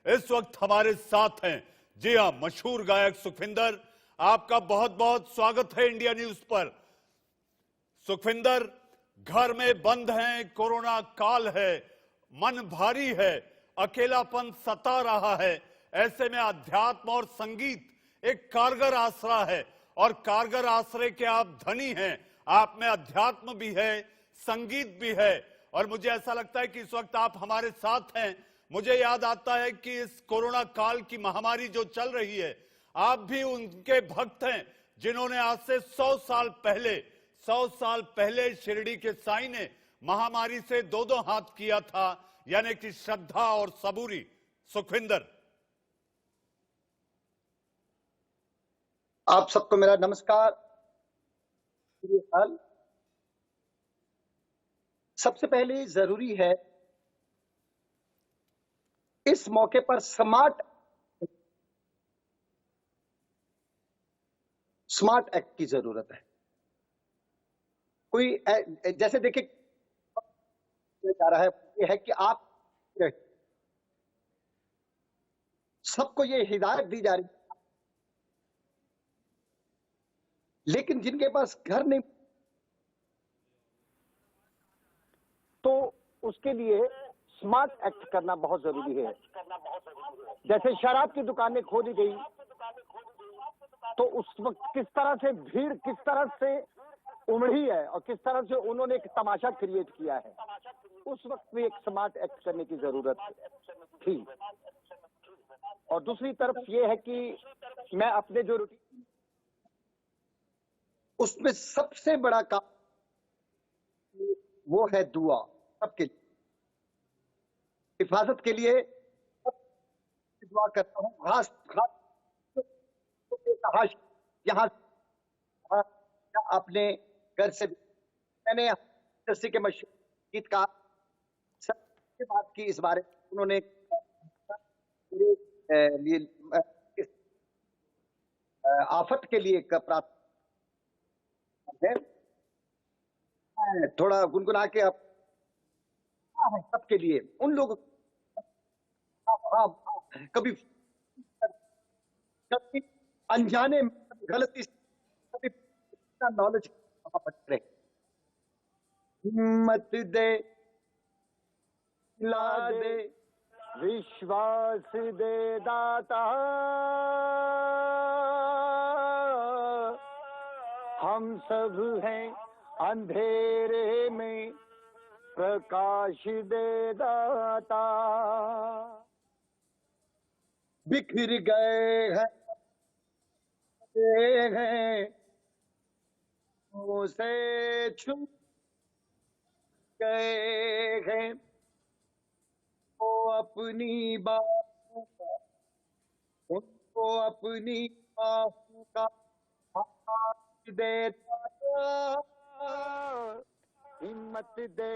इस वक्त हमारे साथ हैं, जी हां, मशहूर गायक सुखविंदर। आपका बहुत बहुत स्वागत है इंडिया न्यूज पर। सुखविंदर, घर में बंद हैं, कोरोना काल है, मन भारी है, अकेलापन सता रहा है। ऐसे में अध्यात्म और संगीत एक कारगर आसरा है, और कारगर आसरे के आप धनी हैं। आप में अध्यात्म भी है, संगीत भी है, और मुझे ऐसा लगता है कि इस वक्त आप हमारे साथ हैं। मुझे याद आता है कि इस कोरोना काल की महामारी जो चल रही है, आप भी उनके भक्त हैं जिन्होंने आज से 100 साल पहले शिरडी के साईं ने महामारी से दो हाथ किया था, यानी कि श्रद्धा और सबूरी। सुखविंदर, आप सबको मेरा नमस्कार। सबसे पहले जरूरी है इस मौके पर स्मार्ट एक्ट की जरूरत है। कोई जैसे देखिए जा रहा है, ये है कि आप सबको ये हिदायत दी जा रही है, लेकिन जिनके पास घर नहीं, तो उसके लिए स्मार्ट एक्ट करना बहुत जरूरी है। जैसे शराब की दुकानें खोली गई, तो उस वक्त किस तरह से भीड़ किस तरह से उमड़ी है और किस तरह से उन्होंने एक तमाशा क्रिएट किया है, उस वक्त भी एक स्मार्ट एक्ट करने की जरूरत थी। और दूसरी तरफ ये है कि मैं अपने जो रूटीन, उसमें सबसे बड़ा काम वो है दुआ। सबके हिफाजत के लिए दुआ करता हूँ। खास यहाँ अपने घर से मैंने जैसे के मशहूर गीतकार से बात की इस बारे में। उन्होंने आफत के लिए प्रार्थना है, थोड़ा गुनगुना के अब सबके लिए उन लोग कभी अनजाने गलती से नॉलेज रहे। हिम्मत दे, ला दे, विश्वास दे दाता, हम सब हैं अंधेरे में, प्रकाश दे दाता। बिखर गए हैं उसे छूट गए हैं, वो अपनी बाहों का, उनको अपनी बाहों का हाथ देता, हिम्मत दे,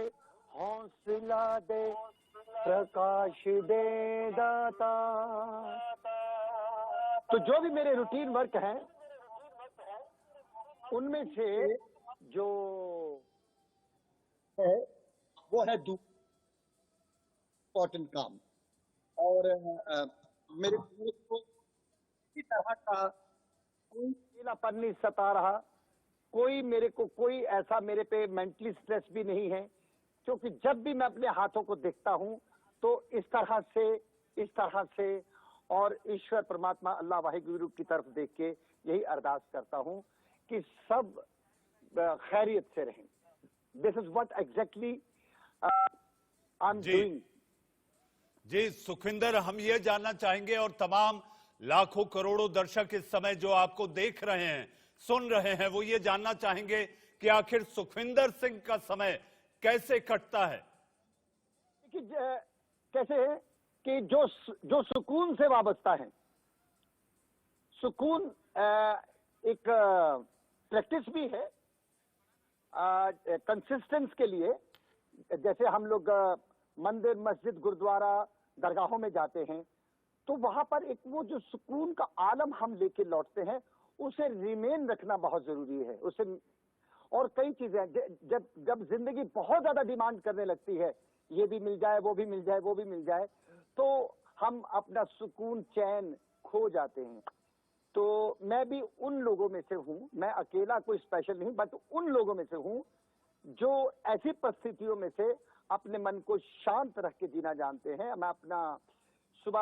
हौसला दे, प्रकाश दे दाता। तो जो भी मेरे रूटीन वर्क हैं, उनमें से जो है वो है इम्पोर्टेंट काम। और मेरे को किसी तरह का कोई अकेलापन नहीं सता रहा, कोई ऐसा मेरे पे मेंटली स्ट्रेस भी नहीं है, क्योंकि जब भी मैं अपने हाथों को देखता हूं तो इस तरह से और ईश्वर परमात्मा अल्लाह वाहिगुरु की तरफ देख के यही अरदास करता हूं कि सब खैरियत से रहें। This is what exactly I am doing. जी सुखविंदर, हम ये जानना चाहेंगे, और तमाम लाखों करोड़ों दर्शक इस समय जो आपको देख रहे हैं, सुन रहे हैं, वो ये जानना चाहेंगे कि आखिर सुखविंदर सिंह का समय कैसे कटता है। कैसे है कि जो सुकून से वाबस्ता है, सुकून एक प्रैक्टिस भी है कंसिस्टेंस के लिए। जैसे हम लोग मंदिर, मस्जिद, गुरुद्वारा, दरगाहों में जाते हैं, तो वहां पर एक वो जो सुकून का आलम हम लेके लौटते हैं, उसे रिमेन रखना बहुत जरूरी है। उसे और कई चीजें जब जिंदगी बहुत ज्यादा डिमांड करने लगती है, ये भी मिल जाए, वो भी मिल जाए, वो भी मिल जाए, तो हम अपना सुकून चैन खो जाते हैं। तो मैं भी उन लोगों में से हूं, मैं अकेला कोई स्पेशल नहीं, बट उन लोगों में से हूं जो ऐसी परिस्थितियों में से अपने मन को शांत रख के जीना जानते हैं। मैं अपना सुबह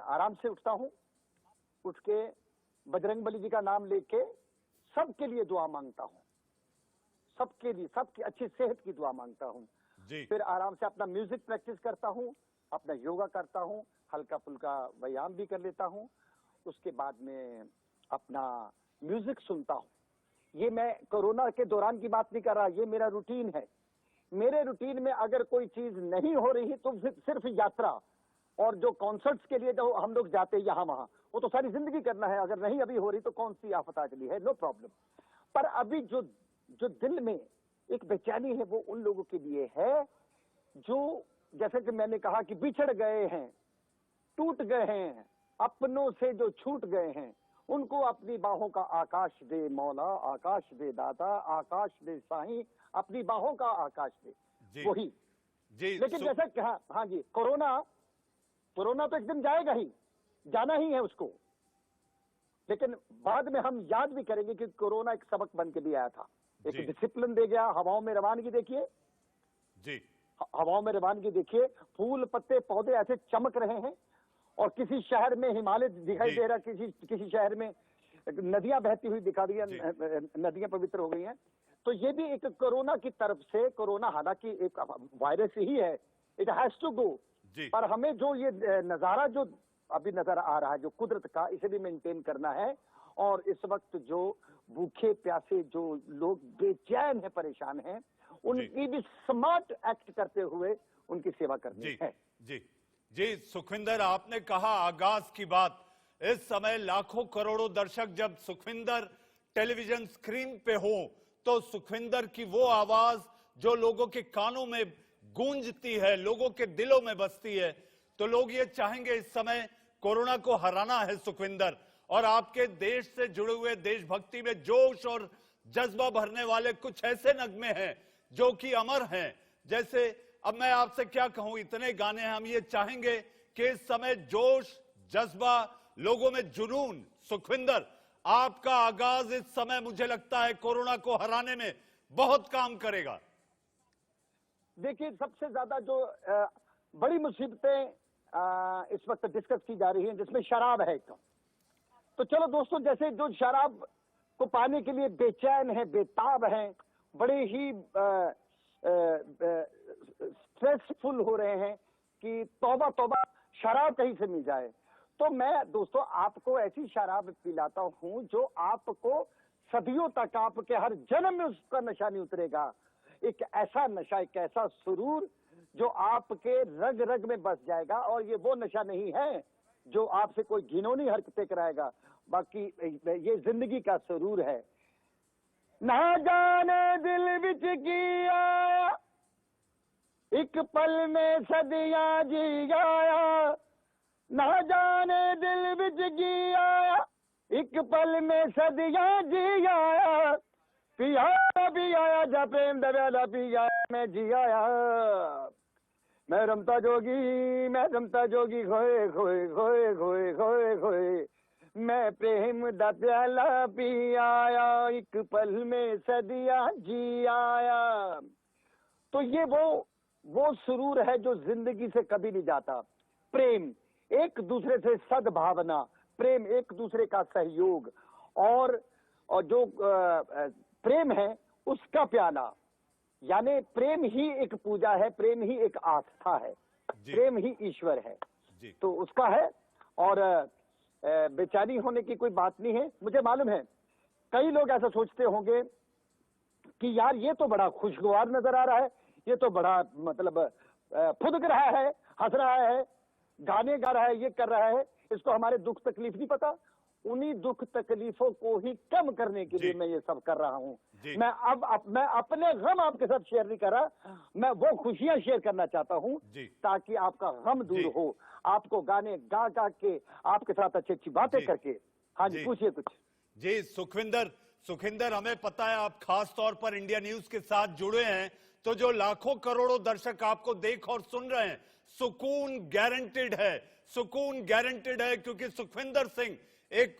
आराम से उठता हूं, उठ के बजरंगबली जी का नाम लेके सबके लिए दुआ मांगता हूं, सबके लिए, सबकी अच्छी सेहत की दुआ मांगता हूं। फिर आराम से अपना म्यूजिक प्रैक्टिस करता हूं, अपना योगा करता हूं, हल्का फुल्का व्यायाम भी कर लेता हूं। उसके बाद में अपना म्यूजिक सुनता हूं। ये मैं कोरोना के दौरान की बात नहीं कर रहा, ये मेरा रूटीन है। मेरे रूटीन में अगर कोई चीज नहीं हो रही तो सिर्फ यात्रा और जो कॉन्सर्ट्स के लिए जो हम लोग जाते हैं यहाँ वहां, वो तो सारी जिंदगी करना है। अगर नहीं अभी हो रही तो कौन सी आफत आ चली है, नो प्रॉब्लम। पर अभी जो दिल में एक बेचैनी है वो उन लोगों के लिए है जो, जैसे कि मैंने कहा कि बिछड़ गए हैं, टूट गए हैं, अपनों से जो छूट गए हैं, उनको अपनी बाहों का आकाश दे मौला, आकाश दे दाता, आकाश दे साईं, अपनी बाहों का आकाश दे। वही जी। लेकिन जैसा कि हाँ जी, कोरोना तो एक दिन जाएगा ही, जाना ही है उसको। लेकिन बाद में हम याद भी करेंगे कि कोरोना एक सबक बन के भी आया था, एक डिसिप्लिन दे गया। हवाओं में रवानगी देखिए जी, हवाओं में रवानगी देखिए, फूल पत्ते पौधे ऐसे चमक रहे हैं। और किसी शहर में हिमालय दिखाई दे रहा, किसी शहर में नदियां बहती हुई दिखा रही है, नदियां पवित्र हो गई हैं। तो ये भी एक कोरोना की तरफ से, कोरोना हालांकि एक वायरस ही है, इट हैज टू गो, पर हमें जो ये नजारा जो अभी नजर आ रहा है जो कुदरत का, इसे भी मेंटेन करना है। और इस वक्त जो भूखे प्यासे जो लोग बेचैन है, परेशान हैं, उनकी भी स्मार्ट एक्ट करते हुए उनकी सेवा करनी है। जी सुखविंदर, आपने कहा आगाज की बात। इस समय लाखों करोड़ों दर्शक जब सुखविंदर टेलीविजन स्क्रीन पे हो तो सुखविंदर की वो आवाज जो लोगों के कानों में गूंजती है, लोगों के दिलों में बसती है, तो लोग ये चाहेंगे इस समय कोरोना को हराना है सुखविंदर। और आपके देश से जुड़े हुए, देशभक्ति में जोश और जज्बा भरने वाले कुछ ऐसे नगमे हैं जो कि अमर हैं। जैसे अब मैं आपसे क्या कहूं, इतने गाने हैं, हम ये चाहेंगे कि इस समय जोश, जज्बा, लोगों में जुनून, सुखविंदर आपका आगाज इस समय मुझे लगता है कोरोना को हराने में बहुत काम करेगा। देखिए, सबसे ज्यादा जो बड़ी मुसीबतें इस वक्त डिस्कस की जा रही हैं, जिसमें शराब है एक। तो चलो दोस्तों, जैसे जो शराब को पाने के लिए बेचैन है, बेताब हैं, बड़े ही स्ट्रेसफुल हो रहे हैं कि तौबा तौबा शराब कहीं से मिल जाए, तो मैं दोस्तों आपको ऐसी शराब पिलाता हूं जो आपको सदियों तक, आपके हर जन्म में उसका नशा नहीं उतरेगा। एक ऐसा नशा, एक ऐसा सुरूर जो आपके रग रग में बस जाएगा। और ये वो नशा नहीं है जो आपसे कोई घिनौनी हरकतें कराएगा, बाकी ये जिंदगी का सुरूर है। ना जाने दिल विच किया, एक पल में सदियां जी आया, ना जाने दिल विच किया, एक पल में सदियां जी आया, पिया भी आया, जा प्रेम दरिया पिया मैं जी आया। मैं रमता जोगी खोए खोए खोए खोए खोए खोए, मैं प्रेम दा प्याला पी आया, एक पल में सदियां जी आया। तो ये वो सुरूर है जो जिंदगी से कभी नहीं जाता। प्रेम, एक दूसरे से सद्भावना, प्रेम, एक दूसरे का सहयोग, और जो प्रेम है उसका प्याला, यानी प्रेम ही एक पूजा है, प्रेम ही एक आस्था है, प्रेम ही ईश्वर है, तो उसका है। और बेचैनी होने की कोई बात नहीं है। मुझे मालूम है कई लोग ऐसा सोचते होंगे कि यार ये तो बड़ा खुशगवार नजर आ रहा है, ये तो बड़ा मतलब फुदक रहा है, हंस रहा है, गाने गा रहा है, ये कर रहा है, इसको हमारे दुख तकलीफ नहीं पता। उन्हीं दुख तकलीफों को ही कम करने के लिए मैं ये सब कर रहा हूँ। मैं अपने गम आपके साथ शेयर नहीं कर रहा, मैं वो खुशियां शेयर करना चाहता हूँ ताकि आपका गम दूर हो, आपको गाने गा गा के, आपके साथ अच्छी अच्छी बातें करके। हाँ जी, पूछिए कुछ। जी सुखविंदर, हमें पता है आप खास तौर पर इंडिया न्यूज के साथ जुड़े हैं, तो जो लाखों करोड़ों दर्शक आपको देख और सुन रहे हैं, सुकून गारंटेड है, सुकून गारंटेड है, क्योंकि सुखविंदर सिंह एक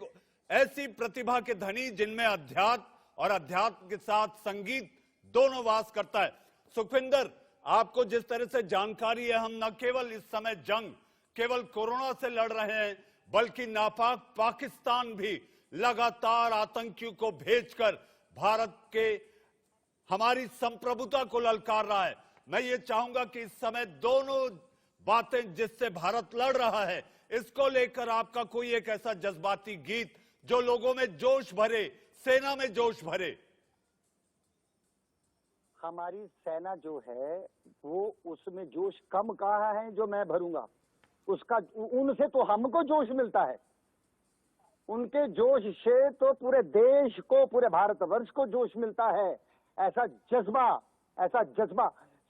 ऐसी प्रतिभा के धनी जिनमें अध्यात्म और अध्यात्म के साथ संगीत दोनों वास करता है। सुखविंदर, आपको जिस तरह से जानकारी है, हम न केवल इस समय जंग केवल कोरोना से लड़ रहे हैं, बल्कि नापाक पाकिस्तान भी लगातार आतंकियों को भेजकर भारत के हमारी संप्रभुता को ललकार रहा है। मैं ये चाहूंगा कि इस समय दोनों बातें जिससे भारत लड़ रहा है, इसको लेकर आपका कोई एक ऐसा जज्बाती गीत जो लोगों में जोश भरे, सेना में जोश भरे। हमारी सेना जो है वो उसमें जोश कम कहा है जो मैं भरूंगा, उसका उनसे तो हमको जोश मिलता है, उनके जोश से तो पूरे देश को, पूरे भारतवर्ष को जोश मिलता है। ऐसा जज्बा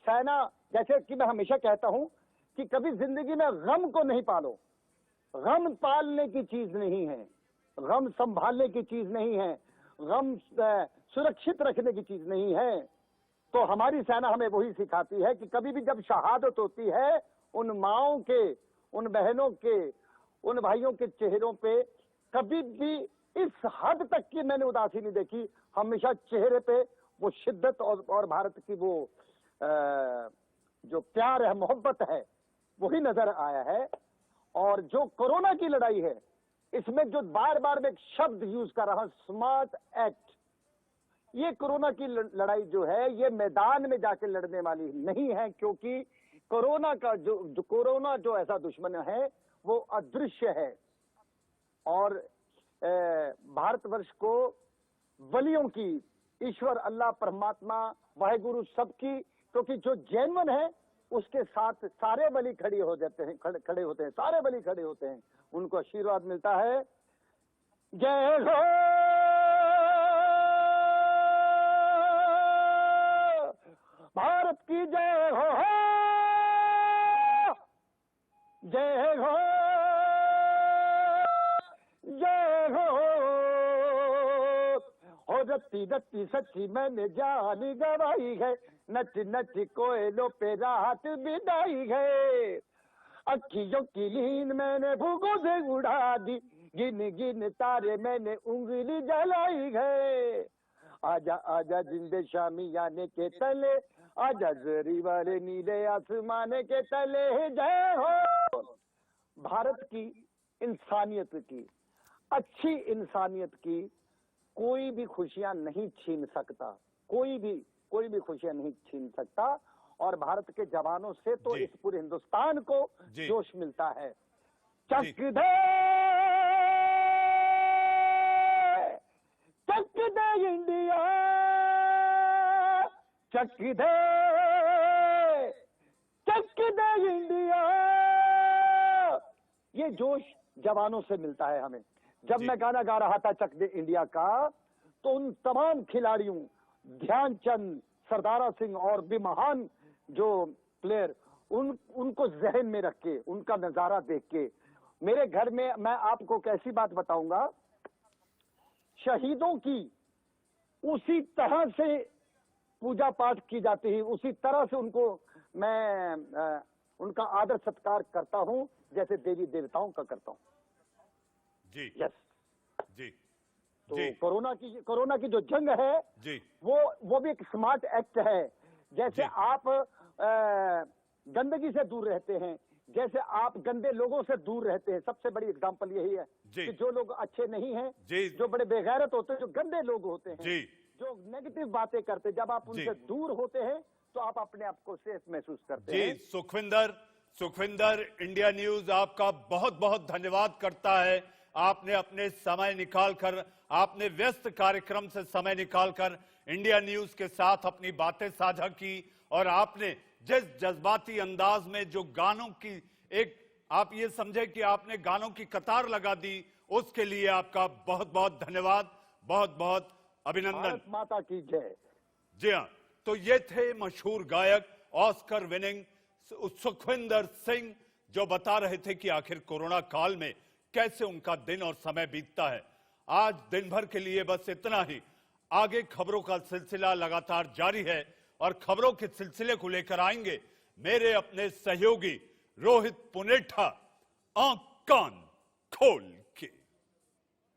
सेना, जैसे कि मैं हमेशा कहता हूं कि कभी जिंदगी में गम को नहीं पालो, गम पालने की चीज नहीं है, गम संभालने की चीज नहीं है, गम सुरक्षित रखने की चीज नहीं है। तो हमारी सेना हमें वही सिखाती है कि कभी भी जब शहादत होती है, उन माओं के, उन बहनों के, उन भाइयों के चेहरों पे कभी भी इस हद तक की मैंने उदासी नहीं देखी। हमेशा चेहरे पे वो शिद्दत और भारत की वो जो प्यार है, मोहब्बत है, वही नजर आया है। और जो कोरोना की लड़ाई है, इसमें जो बार बार मैं एक शब्द यूज कर रहा हूं, स्मार्ट एक्ट, ये कोरोना की लड़ाई जो है, ये मैदान में जाके लड़ने वाली नहीं है, क्योंकि कोरोना का कोरोना जो ऐसा दुश्मन है वो अदृश्य है। और भारतवर्ष को बलियों की, ईश्वर अल्लाह परमात्मा वाहेगुरु सबकी, क्योंकि जो जैनवन है उसके साथ सारे बलि खड़े हो जाते हैं, खड़े होते हैं, सारे बलि खड़े होते हैं, उनको आशीर्वाद मिलता है। जय हो भारत की, जय हो, जय हो, जय हो रत्ती रत्ती सच्ची मैंने जान गवाई है, नच नच कोयलों पे राहत बिदाई है, अखियों की नींद मैंने भूखों से उड़ा दी, गिन गिन तारे मैंने उंगली जलाई है। आजा आजा जिंदे शामियाने के तले, आजा जरी वाले नीले आसमाने के तले, जय हो। भारत की इंसानियत की, अच्छी इंसानियत की कोई भी खुशियां नहीं छीन सकता, कोई भी खुशियां नहीं छीन सकता। और भारत के जवानों से तो इस पूरे हिंदुस्तान को जोश मिलता है। चक दे इंडिया, चक दे इंडिया, ये जोश जवानों से मिलता है हमें। जब मैं गाना गा रहा था चक दे इंडिया का, तो उन तमाम खिलाड़ियों, ध्यानचंद, सरदारा सिंह और भी महान जो प्लेयर, उनको जहन में रख के, उनका नजारा देख के, मेरे घर में मैं आपको कैसी बात बताऊंगा, शहीदों की उसी तरह से पूजा पाठ की जाती है, उसी तरह से उनको मैं उनका आदर सत्कार करता हूं जैसे देवी देवताओं का करता हूं। जी यस जी। तो जी। कोरोना की जो जंग है जी, वो भी एक स्मार्ट एक्ट है। जैसे आप गंदगी से दूर रहते हैं, जैसे आप गंदे लोगों से दूर रहते हैं, सबसे बड़ी एग्जांपल यही है कि जो लोग अच्छे नहीं हैं, जो बड़े बेगैरत होते हैं, जो गंदे लोग होते हैं, जो नेगेटिव बातें करते हैं, जब आप उनसे दूर होते हैं तो आप अपने आप को सेफ महसूस करते हैं। सुखविंदर, इंडिया न्यूज आपका बहुत बहुत धन्यवाद करता है। आपने अपने समय निकालकर, आपने व्यस्त कार्यक्रम से समय निकालकर इंडिया न्यूज के साथ अपनी बातें साझा की, और आपने जिस जज्बाती अंदाज में जो गानों की एक, आप ये समझे कि आपने गानों की कतार लगा दी, उसके लिए आपका बहुत बहुत धन्यवाद, बहुत बहुत अभिनंदन। भारत माता की जय। जी हाँ, तो ये थे मशहूर गायक, ऑस्कर विनिंग सुखविंदर सिंह, जो बता रहे थे कि आखिर कोरोना काल में कैसे उनका दिन और समय बीतता है। आज दिन भर के लिए बस इतना ही। आगे खबरों का सिलसिला लगातार जारी है और खबरों के सिलसिले को लेकर आएंगे मेरे अपने सहयोगी रोहित पुनेठा, आंख कान खोल